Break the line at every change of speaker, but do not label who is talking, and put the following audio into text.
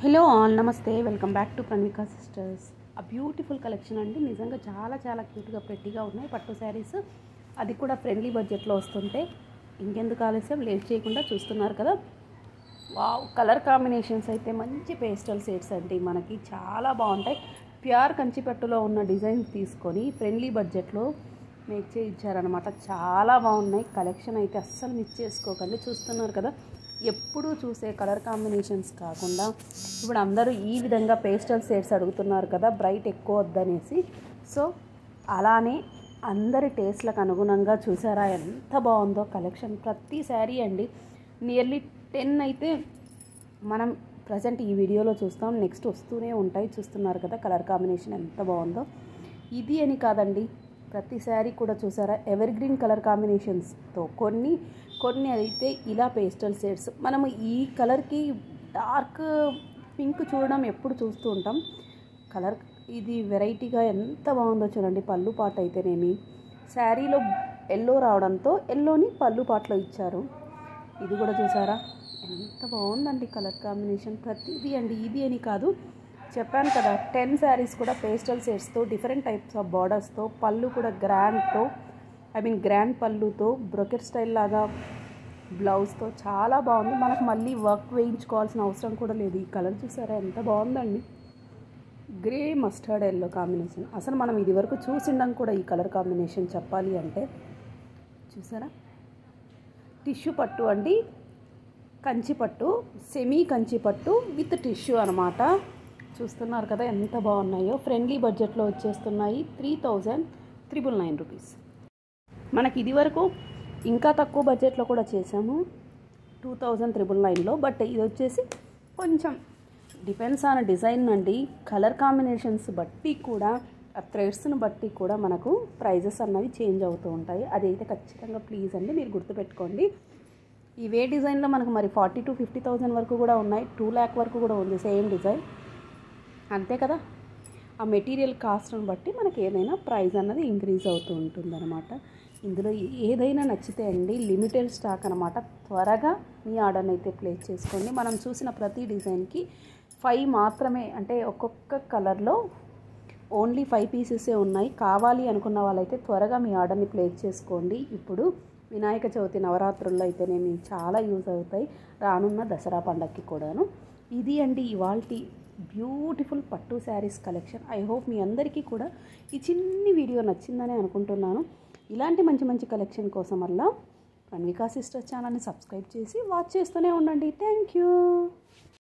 Hello all నమస్తే welcome back to Pranavika sisters. ఆ beautiful collection అండి. నిజంగా చాలా చాలా క్యూట్గా ప్రెట్టీగా ఉన్నాయి పట్టు శారీస్. అది కూడా ఫ్రెండ్లీ బడ్జెట్లో వస్తుంటే ఇంకెందుకు ఆలస్యం, లేట్ చేయకుండా చూస్తున్నారు కదా. వావ్, కలర్ కాంబినేషన్స్ అయితే మంచి పేస్టల్ షేడ్స్ అండి. మనకి చాలా బాగుంటాయి. ప్యూర్ కంచిపట్టులో ఉన్న డిజైన్ తీసుకొని ఫ్రెండ్లీ బడ్జెట్లో మేక్ చేసి ఇచ్చారనమాట. చాలా బాగున్నాయి. కలెక్షన్ అయితే అస్సలు మిస్ చేసుకోకండి. చూస్తున్నారు కదా, ఎప్పుడూ చూసే కలర్ కాంబినేషన్స్ కాకుండా ఇప్పుడు అందరూ ఈ విధంగా పేస్టల్ షేడ్స్ అడుగుతున్నారు కదా, బ్రైట్ ఎక్కువ వద్దనేసి. సో అలానే అందరి టేస్ట్లకు అనుగుణంగా చూసారా ఎంత బాగుందో కలెక్షన్. ప్రతి శారీ అండి, నియర్లీ 10 అయితే మనం ప్రజెంట్ ఈ వీడియోలో చూస్తాం. నెక్స్ట్ వస్తూనే ఉంటాయి. చూస్తున్నారు కదా కలర్ కాంబినేషన్ ఎంత బాగుందో. ఇది అని కాదండి, ప్రతి శారీ కూడా చూసారా ఎవర్ గ్రీన్ కలర్ కాంబినేషన్స్తో, కొన్ని అయితే ఇలా పేస్టల్ షేడ్స్. మనము ఈ కలర్కి డార్క్ పింక్ చూడడం ఎప్పుడు చూస్తూ ఉంటాం. కలర్ ఇది వెరైటీగా ఎంత బాగుందో చూడండి. పళ్ళు పాట అయితేనేమి, శారీలో ఎల్లో రావడంతో ఎల్లోని పళ్ళు పాటలో ఇచ్చారు. ఇది కూడా చూసారా ఎంత బాగుందండి కలర్ కాంబినేషన్. ప్రతిదీ అండి, ఇది అని కాదు, చెప్పాను కదా 10 శారీస్ కూడా పేస్టల్ షేడ్స్తో, డిఫరెంట్ టైప్స్ ఆఫ్ బార్డర్స్తో, పళ్ళు కూడా గ్రాండ్ పళ్ళుతో, బ్రొకెట్ స్టైల్ లాగా బ్లౌజ్తో చాలా బాగుంది. మనకు మళ్ళీ వర్క్ వేయించుకోవాల్సిన అవసరం కూడా లేదు. ఈ కలర్ చూసారా ఎంత బాగుందండి. Grey mustard yellow combination. అసలు మనం ఇది వరకు చూసిండం కూడా ఈ కలర్ కాంబినేషన్ చెప్పాలి అంటే. చూసారా టిష్యూ పట్టు అండి, కంచిపట్టు, సెమీ కంచిపట్టు విత్ టిష్యూ అనమాట. చూస్తున్నారు కదా ఎంత బాగున్నాయో. ఫ్రెండ్లీ బడ్జెట్లో వచ్చేస్తున్నాయి. 3,999 రూపీస్. మనకి ఇది వరకు ఇంకా తక్కువ బడ్జెట్లో కూడా చేసాము 2,999లో. బట్ ఇది వచ్చేసి కొంచెం డిపెండ్స్ ఆన్ డిజైన్ అండి. కలర్ కాంబినేషన్స్ బట్టి కూడా, ఆ థ్రెడ్స్ని బట్టి కూడా మనకు ప్రైజెస్ అన్నవి చేంజ్ అవుతూ ఉంటాయి. అదైతే ఖచ్చితంగా ప్లీజ్ అండి మీరు గుర్తుపెట్టుకోండి. ఇవే డిజైన్లో మనకు మరి 40,000 to 50,000 వరకు కూడా ఉన్నాయి. 2 lakh వరకు కూడా ఉంది సేమ్ డిజైన్. అంతే కదా, ఆ మెటీరియల్ కాస్ట్ని బట్టి మనకి ఏదైనా ప్రైస్ అన్నది ఇంక్రీజ్ అవుతూ ఉంటుంది అనమాట. ఇందులో ఏదైనా నచ్చితే అండి, లిమిటెడ్ స్టాక్ అనమాట. త్వరగా మీ ఆర్డర్ని అయితే ప్లేస్ చేసుకోండి. మనం చూసిన ప్రతి డిజైన్కి 5 మాత్రమే, అంటే ఒక్కొక్క కలర్లో ఓన్లీ 5 పీసెసే ఉన్నాయి. కావాలి అనుకున్న వాళ్ళైతే త్వరగా మీ ఆర్డర్ని ప్లేస్ చేసుకోండి. ఇప్పుడు వినాయక చవితి నవరాత్రుల్లో అయితేనేమి చాలా యూజ్ అవుతాయి, రానున్న దసరా పండగకి కూడాను. ఇది అండి ఇవాల్టి బ్యూటిఫుల్ పట్టు శారీస్ కలెక్షన్. ఐ హోప్ మీ అందరికీ కూడా ఈ చిన్ని వీడియో నచ్చిందని అనుకుంటున్నాను. ఇలాంటి మంచి మంచి కలెక్షన్ కోసం వల్ల ప్రణవికా సిస్టర్స్ ఛానల్ని సబ్స్క్రైబ్ చేసి వాచ్ చేస్తూనే ఉండండి. Thank you.